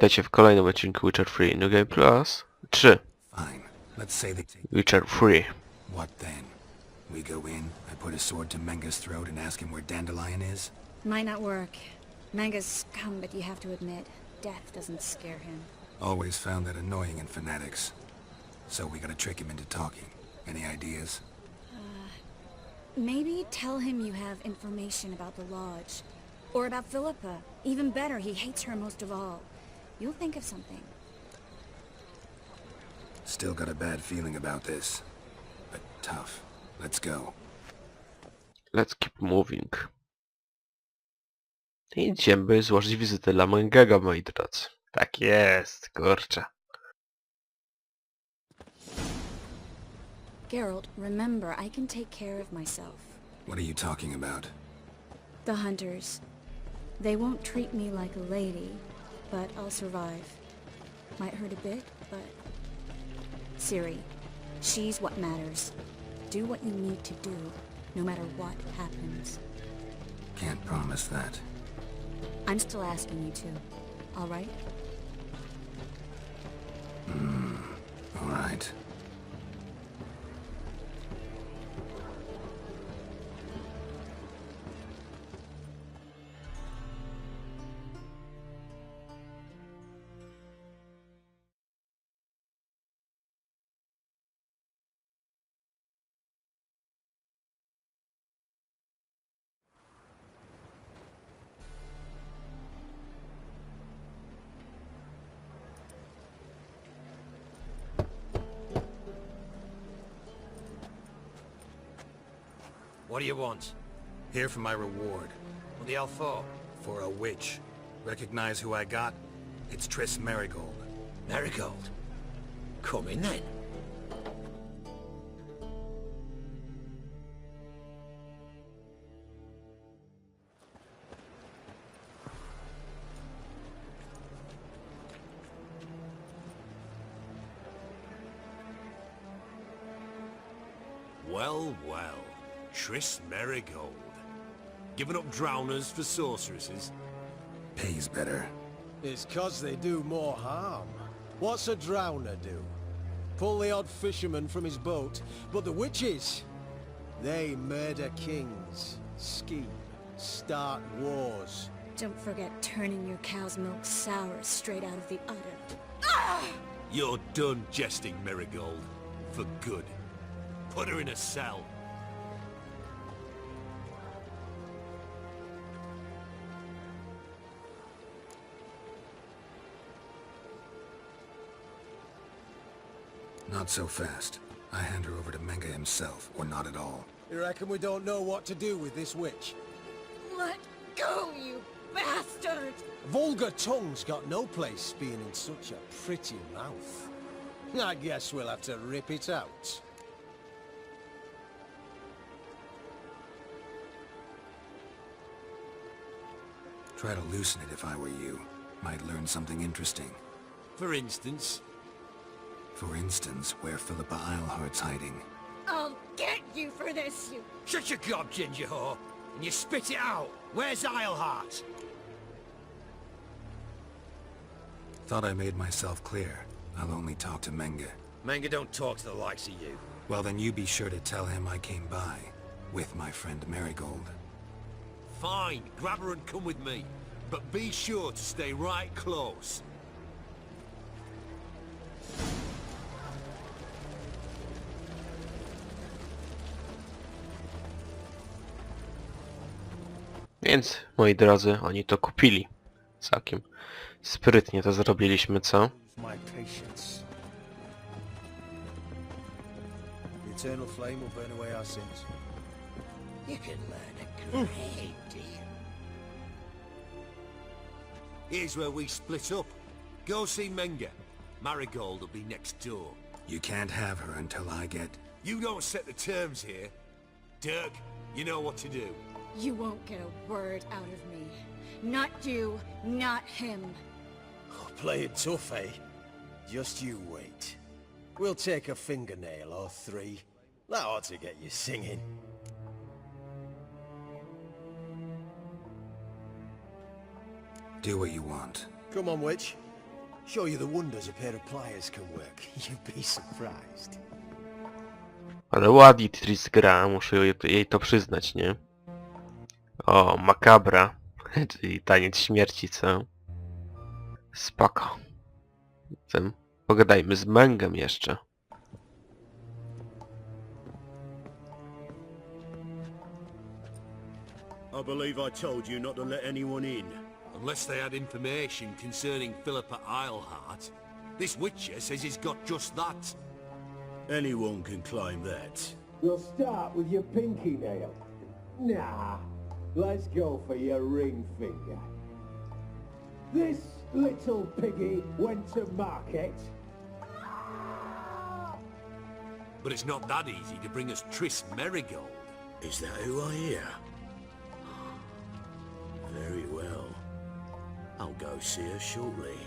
Witajcie w kolejnym odcinku Witcher 3 New Game Plus 3. Fine. Let's say they take... Witcher 3. What then? We go in, I put a sword to Menga's throat and ask him where Dandelion is? Might not work. Manga's scum, but you have to admit, death doesn't scare him. Always found that annoying in fanatics. So we gotta trick him into talking. Any ideas? Maybe tell him you have information about the Lodge. Or about Philippa. Even better, he hates her most of all. You'll think of something. Still got a bad feeling about this. But tough. Let's go. Let's keep moving. Idziemy złożyć wizytę dla Mengego, moi drodzy. Tak jest, kurczę. Geralt, remember, I can take care of myself. What are you talking about? The hunters. They won't treat me like a lady, but I'll survive. Might hurt a bit, but... Ciri, she's what matters. Do what you need to do, no matter what happens. Can't promise that. I'm still asking you to, alright? Alright. What do you want? Here for my reward. What the hell for? For a witch. Recognize who I got? It's Triss Merigold. Merigold. Come in then. Well, well. Triss Merigold. Giving up drowners for sorceresses? Pays better. It's 'cause they do more harm. What's a drowner do? Pull the odd fisherman from his boat, but the witches, they murder kings, scheme, start wars. Don't forget turning your cow's milk sour straight out of the udder. You're done jesting, Merigold. For good. Put her in a cell. Not so fast. I hand her over to Menga himself, or not at all. You reckon we don't know what to do with this witch? Let go, you bastard! Vulgar tongue's got no place being in such a pretty mouth. I guess we'll have to rip it out. Try to loosen it if I were you. Might learn something interesting. For instance? For instance, where Philippa Eilhart's hiding. I'll get you for this, you... Shut your gob, ginger whore, and you spit it out. Where's Eilhart? Thought I made myself clear. I'll only talk to Menga. Menga don't talk to the likes of you. Well, then you be sure to tell him I came by. With my friend Merigold. Fine, grab her and come with me. But be sure to stay right close. Więc, moi drodzy, oni to kupili. Całkiem sprytnie to zrobiliśmy, co? My patience. The eternal flame will burn away our sins. You can learn a great deal. Here's where we split up. Go see Menga. Merigold will be next door. You can't have her until I get... You don't set the terms here. Dirk, you know what to do. You won't get a word out of me. Not you, not him. Oh, play it tough, eh? Just you wait. We'll take a fingernail or three. That ought to get you singing. Do what you want. Come on, witch. Show you the wonders a pair of pliers can work. You'd be surprised. Ale ładnie Triss gra, muszę jej to przyznać, nie? O, makabra. Czyli taniec śmierci, co? Spoko. Zatem pogadajmy z Mengem jeszcze. I believe I told you not to let anyone in. Unless they had information concerning Philippa Eilhart. This witcher says he's got just that. Anyone can claim that. We'll start with your pinky nail. Nah, let's go for your ring finger. This little piggy went to market. But it's not that easy to bring us Triss Merigold. Is that who I hear? Very well. I'll go see her shortly.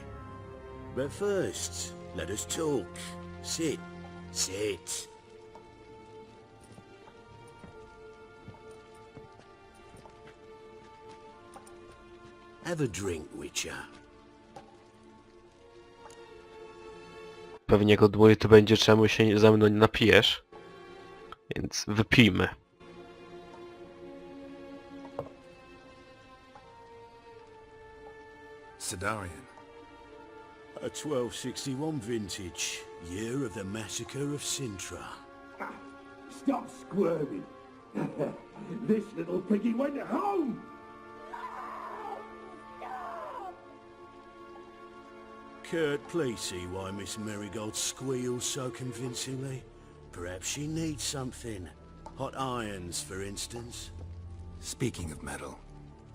But first, let us talk. Sit. Sit. Have a drink, Witcher. Pewnie go dwoje to będzie, czemu się ze mną nie napijesz. Więc wypijmy. Sidarian. A 1261 vintage, year of the massacre of Sintra. Stop squirming. This little piggy went home. Kurt, please see why Miss Merigold squeals so convincingly. Perhaps she needs something. Hot irons, for instance. Speaking of metal,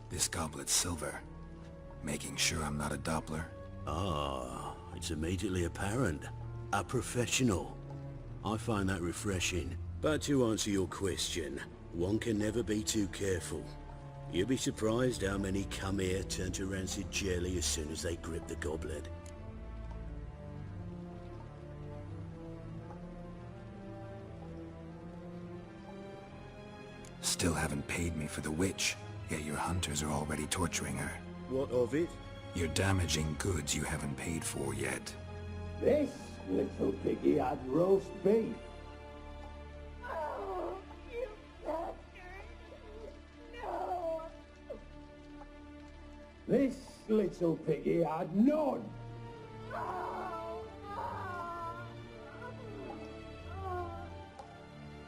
this goblet's silver. Making sure I'm not a Doppler. Ah, it's immediately apparent. A professional. I find that refreshing. But to answer your question, one can never be too careful. You'll be surprised how many come here turn to rancid jelly as soon as they grip the goblet. Still haven't paid me for the witch, yet your hunters are already torturing her. What of it? You're damaging goods you haven't paid for yet. This little piggy had roast beef. This little piggy had none.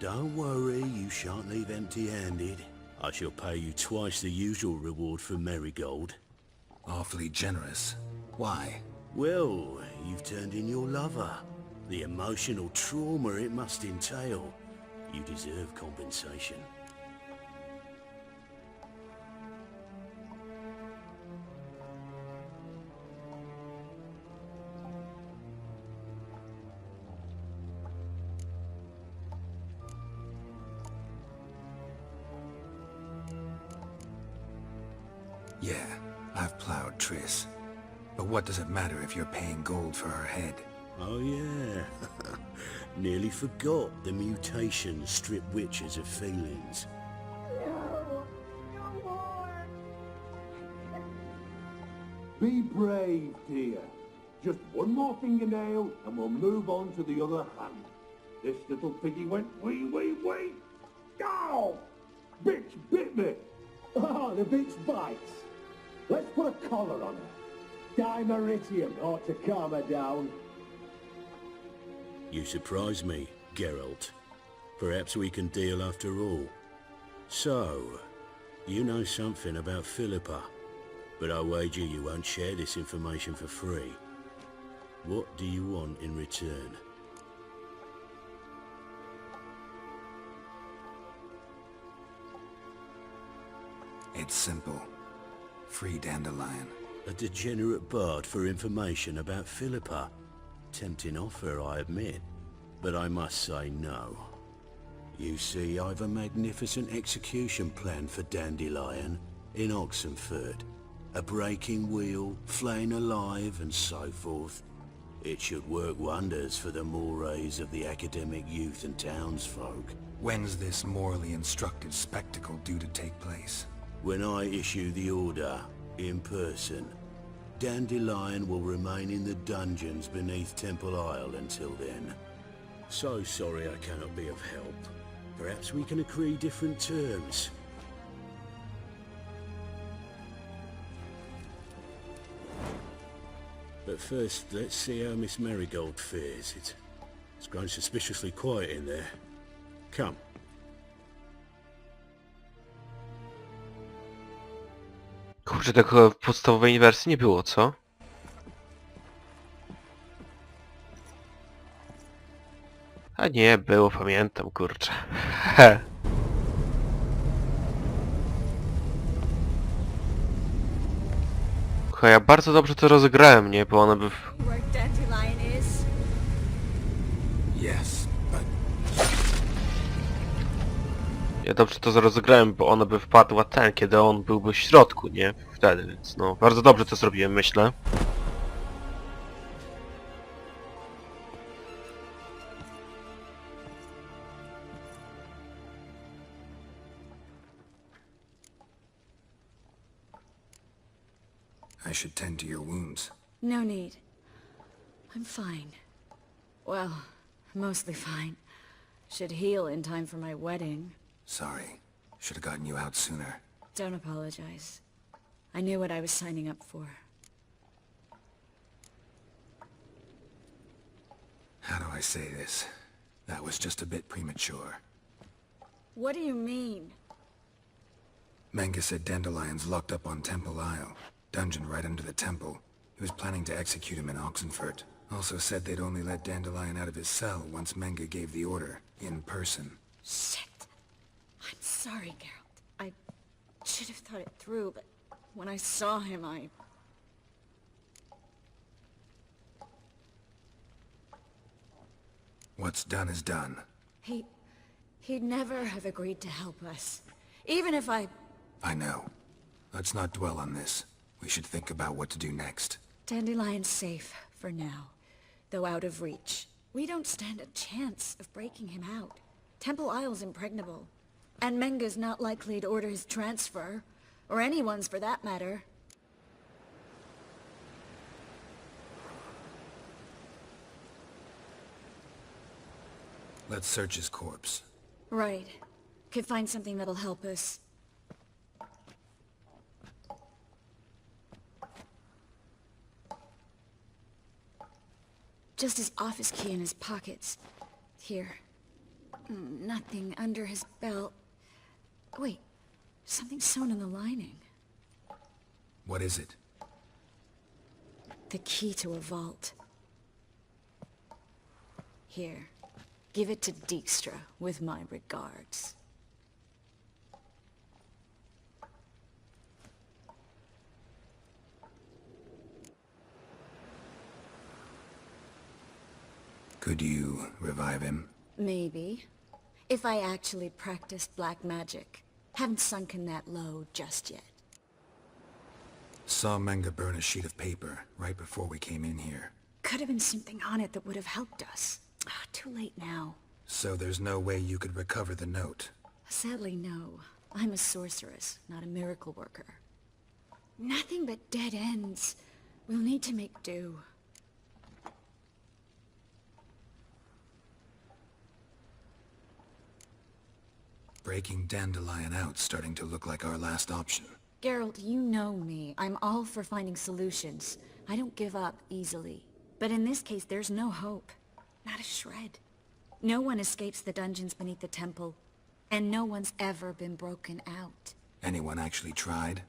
Don't worry, you shan't leave empty-handed. I shall pay you twice the usual reward for Merigold. Awfully generous. Why? Well, you've turned in your lover. The emotional trauma it must entail. You deserve compensation. Yeah, I've plowed Triss. But what does it matter if you're paying gold for her head? Oh yeah, nearly forgot the mutations strip witches of feelings. Be brave, dear. Just one more fingernail and we'll move on to the other hand. This little piggy went wee wee wee. Ow! Bitch bit me. Oh, the bitch bites. Let's put a collar on her. Dimeritium ought to calm her down. You surprise me, Geralt. Perhaps we can deal after all. So, you know something about Philippa, but I wager you won't share this information for free. What do you want in return? It's simple. Free dandelion. A degenerate bard for information about Philippa. Tempting offer, I admit, but I must say no. You see, I've a magnificent execution plan for Dandelion in Oxenford. A breaking wheel, flaying alive, and so forth. It should work wonders for the mores of the academic youth and townsfolk. When's this morally instructive spectacle due to take place? When I issue the order, in person. Dandelion will remain in the dungeons beneath Temple Isle until then. So sorry I cannot be of help. Perhaps we can agree different terms. But first, let's see how Miss Merigold fares. It's grown suspiciously quiet in there. Come. Kurczę, tego w podstawowej wersji nie było, co? A nie, było, pamiętam, kurczę. He. Chyba ja bardzo dobrze to rozegrałem, nie? Bo ona by... Where Dandelion is? Yes, but Ja dobrze to rozegrałem, bo ona by wpadła ten, kiedy on byłby w środku, nie? Wtedy, więc no, bardzo dobrze to zrobiłem, myślę. I should tend to your wounds. No need. I'm fine. Well, mostly fine. Should heal in time for my wedding. Sorry. Should have gotten you out sooner. Don't apologize. I knew what I was signing up for. How do I say this? That was just a bit premature. What do you mean? Menga said Dandelion's locked up on Temple Isle. Dungeon right under the temple. He was planning to execute him in Oxenfurt. Also said they'd only let Dandelion out of his cell once Menga gave the order, in person. Shit. I'm sorry, Geralt. I should have thought it through, but when I saw him, What's done is done. He'd never have agreed to help us. Even if I know. Let's not dwell on this. We should think about what to do next. Dandelion's safe, for now. Though out of reach. We don't stand a chance of breaking him out. Temple Isle's impregnable. And Menga's not likely to order his transfer. Or anyone's for that matter. Let's search his corpse. Right. Could find something that'll help us. Just his office key in his pockets. Here. Nothing under his belt. Wait. Something sewn in the lining. What is it? The key to a vault. Here. Give it to Dijkstra, with my regards. Could you revive him? Maybe. If I actually practiced black magic. Haven't sunken that low just yet. Saw Menga burn a sheet of paper right before we came in here. Could have been something on it that would have helped us. Too late now. So there's no way you could recover the note? Sadly, no. I'm a sorceress, not a miracle worker. Nothing but dead ends. We'll need to make do. Breaking Dandelion out's starting to look like our last option. Geralt, you know me. I'm all for finding solutions. I don't give up easily. But in this case, there's no hope. Not a shred. No one escapes the dungeons beneath the temple. And no one's ever been broken out. Anyone actually tried?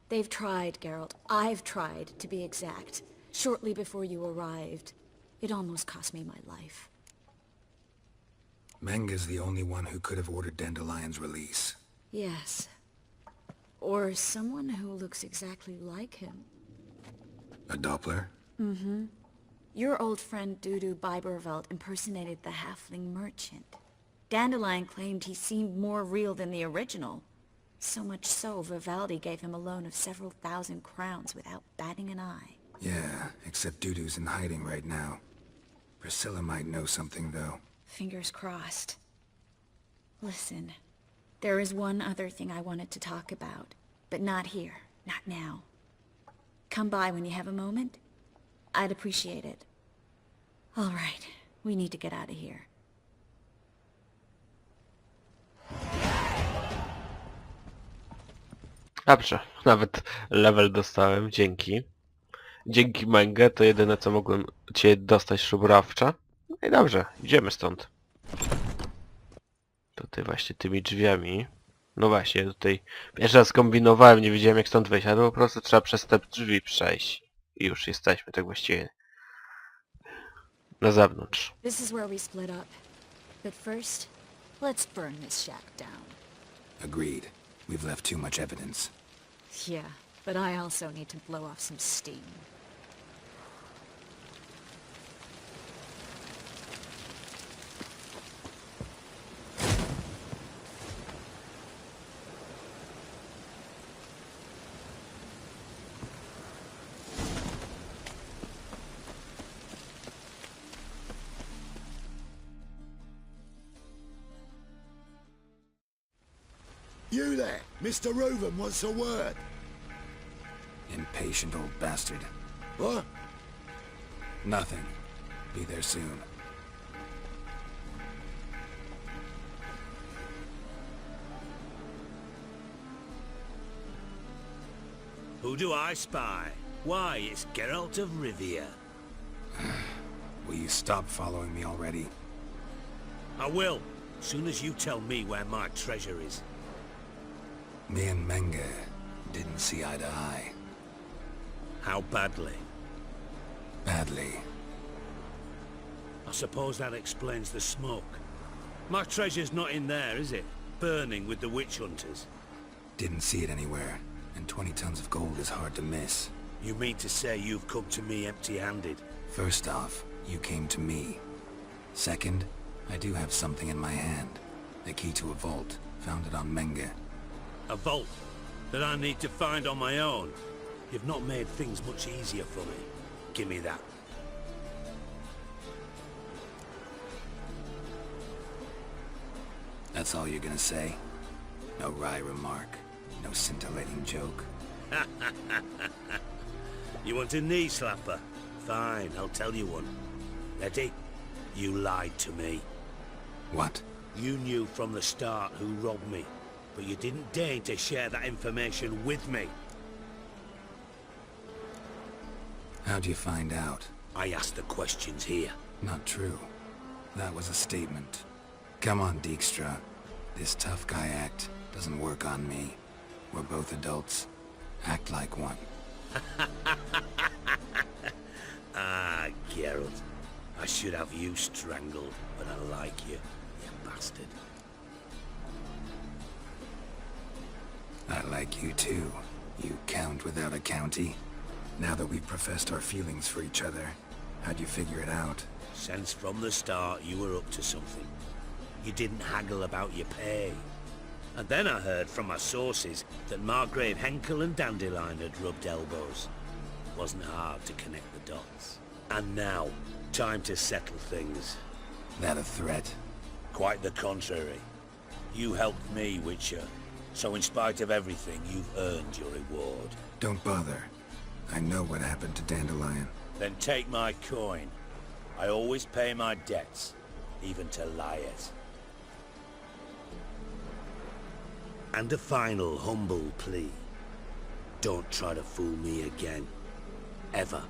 They've tried, Geralt. I've tried, to be exact. Shortly before you arrived. It almost cost me my life. Menga's the only one who could have ordered Dandelion's release. Yes. Or someone who looks exactly like him. A Doppler? Mm-hmm. Your old friend Dudu Biberveld impersonated the halfling merchant. Dandelion claimed he seemed more real than the original. So much so, Vivaldi gave him a loan of several thousand crowns without batting an eye. Yeah, except Dudu's in hiding right now. Priscilla might know something, though. Fingers crossed. Listen, there is one other thing I wanted to talk about, but not here, not now. come by when you have a moment? I'd appreciate it. All right, we need to get out of here. Dobrze, nawet level dostałem, dzięki. Dzięki Mengę to jedyne co mogłem cię dostać śrubrawcza. No i dobrze, idziemy stąd. Tutaj właśnie tymi drzwiami. No właśnie, tutaj pierwszy raz kombinowałem, nie wiedziałem jak stąd wejść, ale po prostu trzeba przez te drzwi przejść. I już jesteśmy tak właściwie na zewnątrz. This is where we split up. But first, let's burn this shack down. Agreed. We've left too much evidence. Yeah, but I also need to blow off some steam. You there! Mr. Reuven wants a word. Impatient old bastard. What? Nothing. Be there soon. Who do I spy? Why, it's Geralt of Rivia. Will you stop following me already? I will, soon as you tell me where my treasure is. Me and Menge didn't see eye to eye. How badly? Badly. I suppose that explains the smoke. My treasure's not in there, is it? Burning with the witch hunters. Didn't see it anywhere, and 20 tons of gold is hard to miss. You mean to say you've come to me empty-handed? First off, you came to me. Second, I do have something in my hand. The key to a vault, found it on Menge. A vault that I need to find on my own. You've not made things much easier for me. Give me that. That's all you're gonna say? No wry remark, no scintillating joke. You want a knee slapper? Fine, I'll tell you one. Ready? You lied to me. What? You knew from the start who robbed me, but you didn't deign to share that information with me. How'd you find out? I asked the questions here. Not true. That was a statement. Come on, Dijkstra. This tough guy act doesn't work on me. We're both adults. Act like one. Ah, Geralt. I should have you strangled, but I like you, you bastard. I like you too, you count without a county. Now that we've professed our feelings for each other, how'd you figure it out? Since from the start you were up to something. You didn't haggle about your pay. And then I heard from my sources that Margrave Henkel and Dandelion had rubbed elbows. Wasn't hard to connect the dots. And now, time to settle things. That a threat? Quite the contrary. You helped me, Witcher. So in spite of everything, you've earned your reward. Don't bother. I know what happened to Dandelion. Then take my coin. I always pay my debts, even to liars. And a final humble plea. Don't try to fool me again. Ever.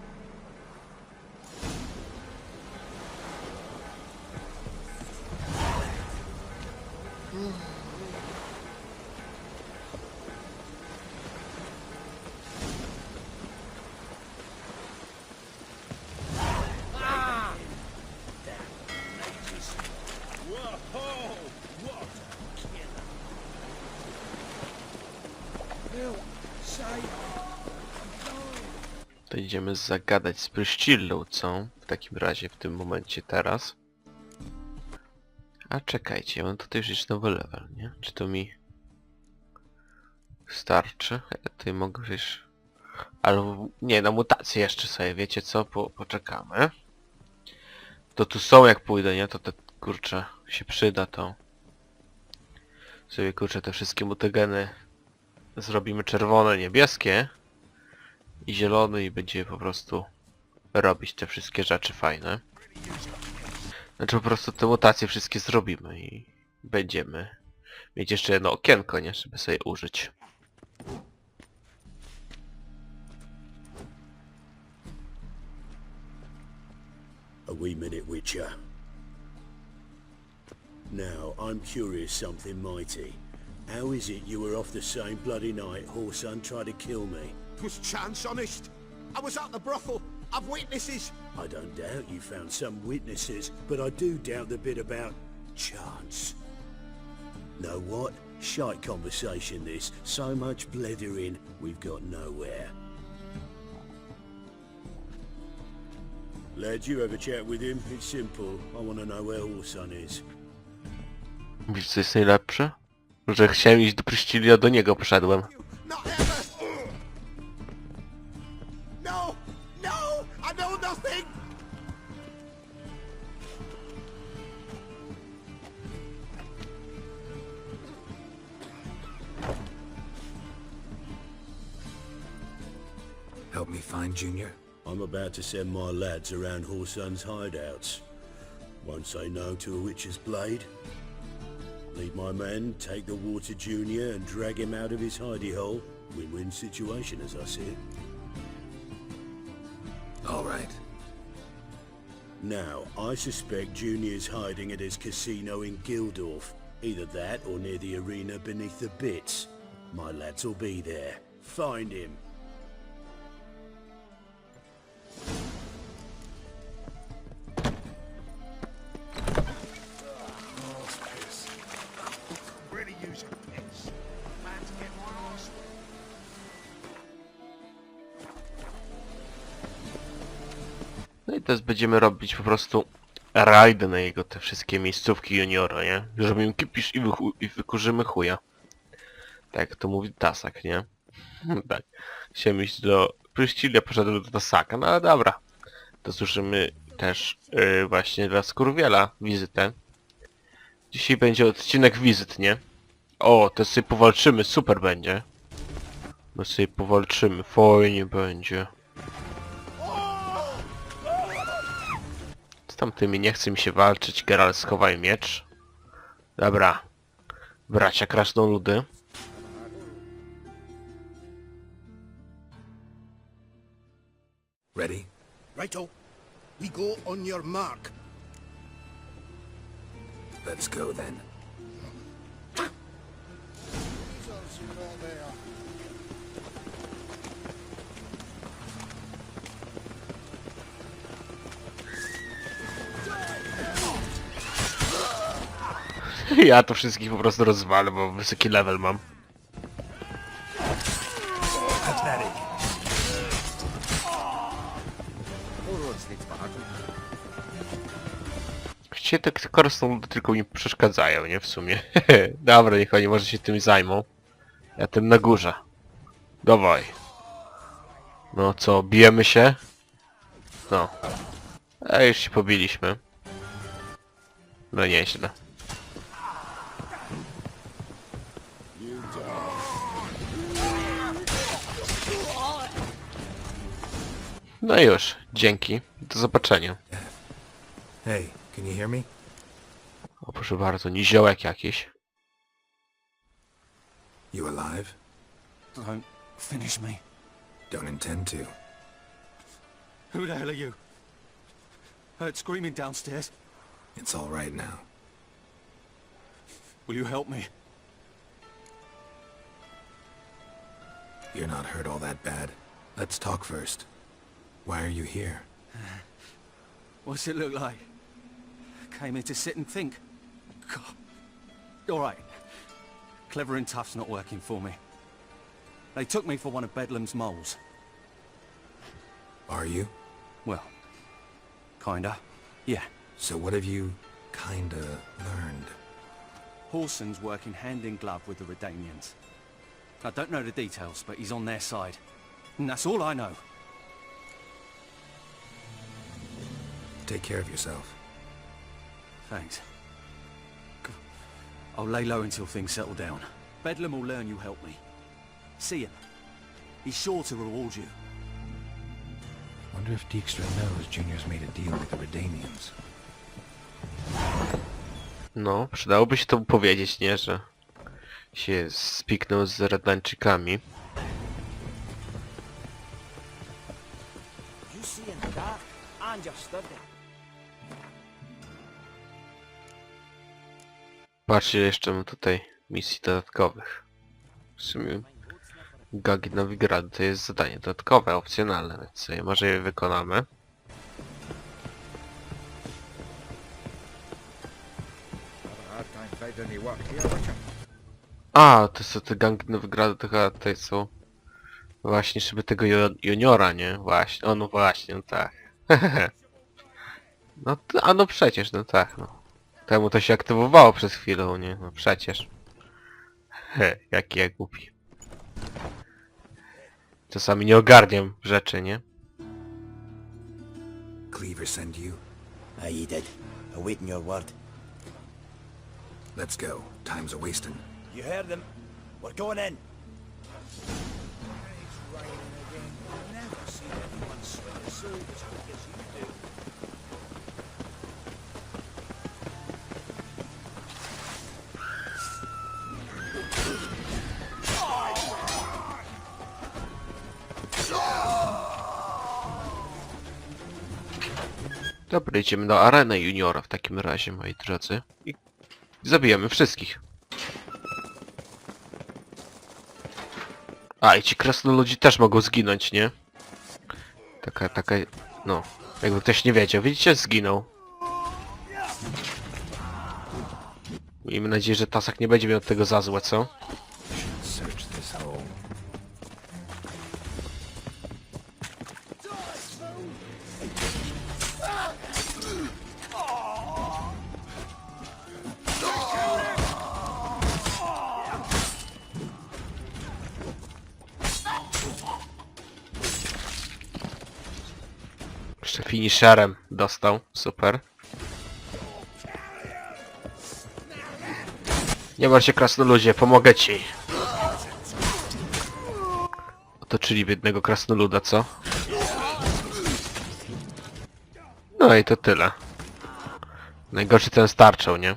To idziemy zagadać z Pryszcillą, co? W takim razie w tym momencie teraz. A czekajcie, mam tutaj już jest nowy level, nie? Czy to mi starczy? Ja tutaj mogę już... Albo... Nie, na mutację jeszcze sobie, wiecie co? Poczekamy. To tu są jak pójdę, nie? To te, kurczę, się przyda to. Sobie, kurczę, te wszystkie mutageny zrobimy czerwone, niebieskie. i zielony i będziemy po prostu robić te wszystkie rzeczy fajne. Znaczy po prostu te mutacje wszystkie zrobimy i będziemy mieć jeszcze jedno okienko, nie? Żeby sobie użyć. A wee minute, Witcher. Now, I'm curious something mighty. How is it you were off the same bloody night Whoreson tried to kill me? 'Twas chance, honest. I was at the brothel. I've witnesses. I don't doubt you found some witnesses, but I do doubt the bit about chance. Know what? Shite conversation this. So much blethering, we've got nowhere. Lad, you have a chat with him? It's simple. I want to know where Whoreson is. Wiesz co jest najlepsze? Że chciałem iść do Pryszcilia, do niego poszedłem. Not ever! No! No! I know nothing! Help me find Junior? I'm about to send my lads around Whoreson's hideouts. Won't say no to a witch's blade. Lead my men, take the water Junior and drag him out of his hidey hole. Win-win situation as I see it. All right. Now, I suspect Junior's hiding at his casino in Gildorf. Either that or near the arena beneath the bits. My lads will be there. Find him. Really use a piss. Man to get my arse. No i teraz będziemy robić po prostu rajdy na jego te wszystkie miejscówki juniora, nie? Żeby im kipisz i wykurzymy chuja. Tak to mówi Tasak, nie? Tak. Chciałem iść do Pryszcilia, poszedłem do Tasaka, no ale dobra. To słyszymy też właśnie dla Skurwiela wizytę. Dzisiaj będzie odcinek wizyt, nie? O, to sobie powalczymy, super będzie. No sobie powalczymy, fajnie będzie. Z tamtymi nie chce mi się walczyć, Geralt schowaj miecz. Dobra. Bracia krasnoludy. Ready? Righto. We go on your mark. Let's go then. Ja to wszystkich po prostu rozwalę, bo wysoki level mam. Chcicie te krasnoludy tylko mi przeszkadzają, nie? W sumie. Dobra, niech oni może się tym zajmą. Ja tym na górze. Dawaj. No co, bijemy się? No. A już się pobiliśmy. No nieźle. No już, dzięki. Do zobaczenia. Hey, can you hear me? O proszę bardzo, niziołek jakiś. You alive? Don't finish me. Don't intend to. Who the hell are you? Heard screaming downstairs. It's all right now. Will you help me? You're not hurt all that bad. Let's talk first. Why are you here? What's it look like? Came here to sit and think. God. All right. Clever and tough's not working for me. They took me for one of Bedlam's moles. Are you? Well, kinda. Yeah. So what have you kinda learned? Whoreson's working hand in glove with the Redanians. I don't know the details, but he's on their side. And that's all I know. Take care of yourself. Thanks. I'll lay low until things settle down. Bedlam will learn you help me. See him. He's sure to reward you. Wonder if Dijkstra knows Junior's made a deal with the Redanians. No, przydałoby się to powiedzieć, nie? Że się spiknął z Redlańczykami. You see in the dark, and you're stood there. Patrzcie, jeszcze mam tutaj misji dodatkowych. W sumie Gagi Nowigradu to jest zadanie dodatkowe, opcjonalne, więc sobie może je wykonamy. A, to są te gangi Nowigradu, to chyba tutaj są właśnie żeby tego juniora, nie? Właśnie, o no właśnie, no tak. No, a no przecież, no tak, no. Temu to się aktywowało przez chwilę, nie? No przecież. Jaki ja głupi. Czasami nie ogarniam rzeczy, nie? Cleaver send you? Aye, he did. Awaiting your word. Let's go. Time's a wasting. You heard him. We're going in. Dobra, idziemy na arenę juniora w takim razie, moi drodzy. I zabijamy wszystkich. A, i ci krasnoludzi też mogą zginąć, nie? Taka, no. Jakby ktoś nie wiedział. Widzicie? Zginął. Miejmy nadzieję, że Tasak nie będzie miał tego za złe, co? Search this hole. Jeszcze finisherem dostał. Super. Nie martw się, krasnoludzie, pomogę ci. Otoczyli biednego krasnoluda, co? No i to tyle. Najgorszy ten starczał, nie?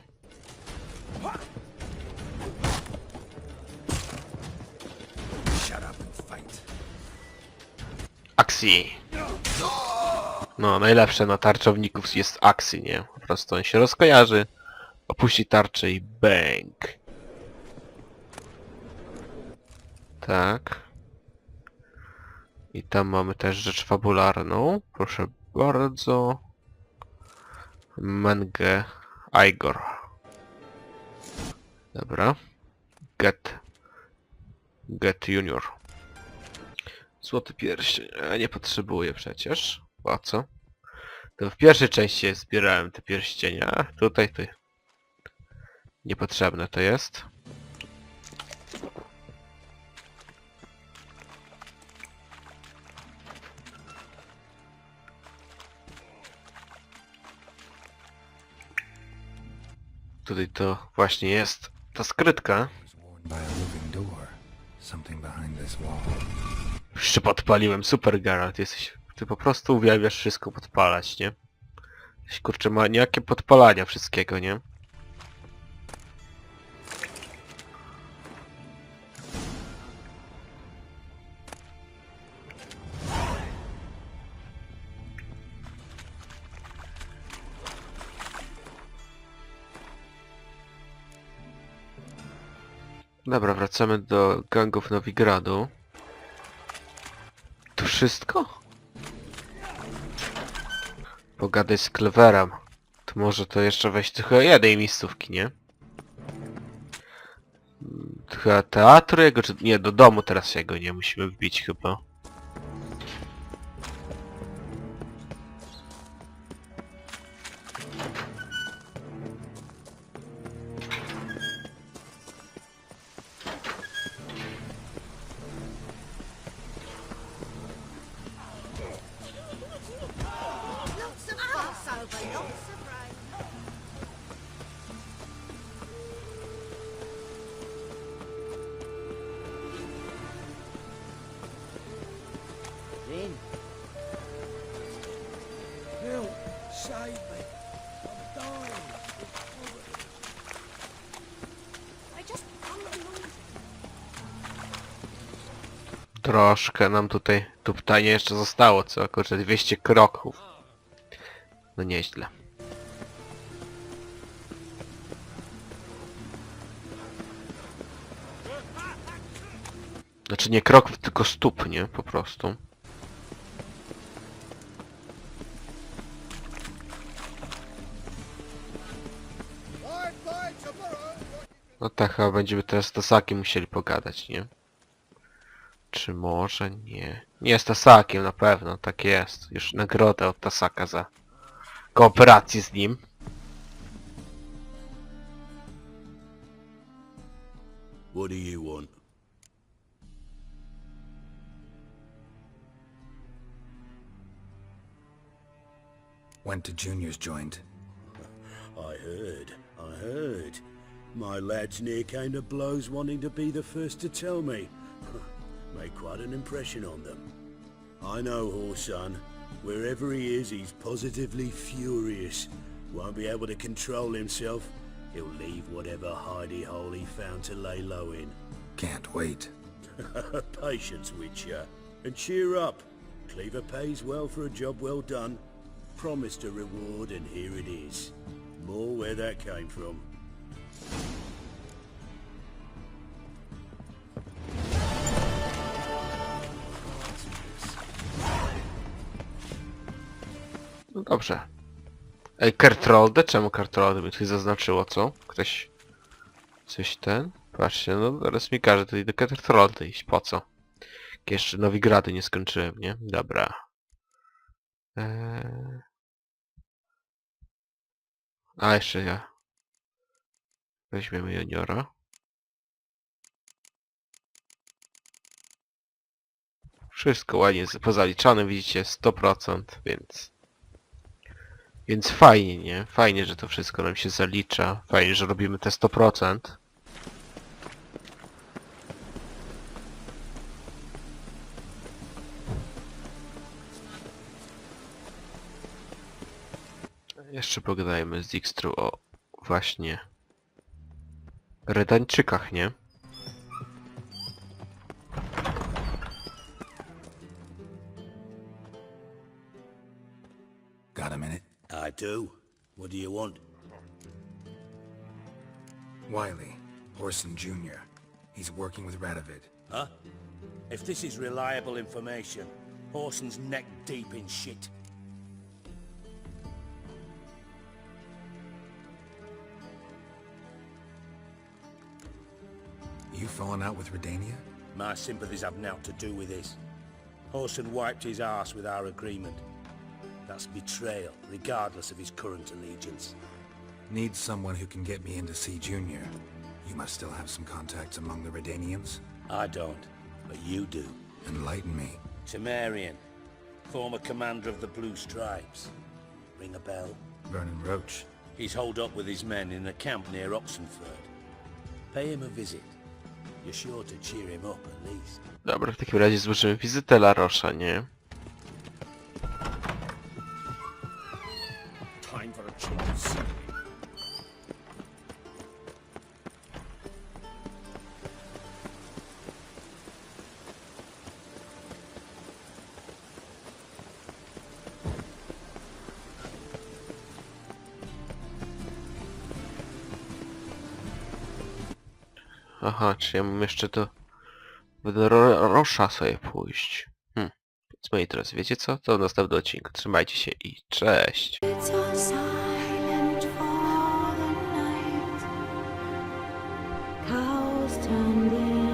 Akcji. No, najlepsze na tarczowników jest akcji, nie? Po prostu on się rozkojarzy, opuści tarczę i bang. Tak. I tam mamy też rzecz fabularną. Proszę bardzo. Mengę Igor. Dobra. Get Junior. Złoty pierścień. Nie potrzebuję przecież. Po co? To w pierwszej części zbierałem te pierścienia. A tutaj to niepotrzebne to jest. Tutaj to właśnie jest ta skrytka. By a moving door. Something behind this wall. Jeszcze podpaliłem. Super, Geralt. Ty po prostu uwielbiasz wszystko podpalać, nie? Kurczę, ma niejakie podpalania wszystkiego, nie? Dobra, wracamy do gangów Nowigradu. To wszystko? Pogadaj z Cleverem. To może to jeszcze wejść do chyba jednej miejscówki, nie? To chyba teatru jego, czy... Nie, do domu teraz jego nie musimy wbić chyba. Save me. I'm dying. I just... Troszkę nam tutaj tuptanie jeszcze zostało, co? Kurczę, 200 kroków. No nieźle. Znaczy nie kroków, tylko stóp, nie? Po prostu. No tak, chyba będziemy teraz z Tasakiem musieli pogadać, nie? Czy może nie? Nie z Tasakiem na pewno, tak jest. Już nagrodę od Tasaka za kooperację z nim. What do you want? Went to Junior's joint. I heard. My lads near came to blows wanting to be the first to tell me. Made quite an impression on them. I know, Horson. Wherever he is, he's positively furious. Won't be able to control himself. He'll leave whatever hidey hole he found to lay low in. Can't wait. Patience, Witcher. And cheer up. Cleaver pays well for a job well done. Promised a reward, and here it is. More where that came from. No dobrze. Ej, Kertrolde? Czemu Kertrolde mi tutaj zaznaczyło, co? Ktoś... Coś ten? Patrzcie, no zaraz mi każe tutaj do Kertrolde iść. Po co? Jeszcze Nowigrady nie skończyłem, nie? Dobra. A jeszcze ja. Weźmiemy juniora. Wszystko ładnie pozaliczane, widzicie, 100%, więc... Więc fajnie, nie? Fajnie, że to wszystko nam się zalicza. Fajnie, że robimy te 100%. Jeszcze pogadajmy z Dijkstru o właśnie Redańczykach, nie? Got a minute? I do. What do you want? Wiley, Orson Jr. He's working with Radovid. Huh? If this is reliable information, Orson's neck deep in shit. You falling out with Redania? My sympathies have naught to do with this. Orson wiped his arse with our agreement. That's betrayal, regardless of his current allegiance. Need someone who can get me in to see Junior. You must still have some contacts among the Redanians? I don't, but you do. Enlighten me. Temerian, former commander of the Blue Stripes. Ring a bell? Vernon Roach. He's holed up with his men in a camp near Oxenford. Pay him a visit. You're sure to cheer him up at least. Dobra, w takim razie złożymy wizytę Larosza, nie? Time for a change of scenery. Aha, czy ja mam jeszcze do Wędrowca sobie pójść. Więc moi drodzy, wiecie co? To w następnym odcinku. Trzymajcie się i cześć! It's all silent for the night. Cows turned in.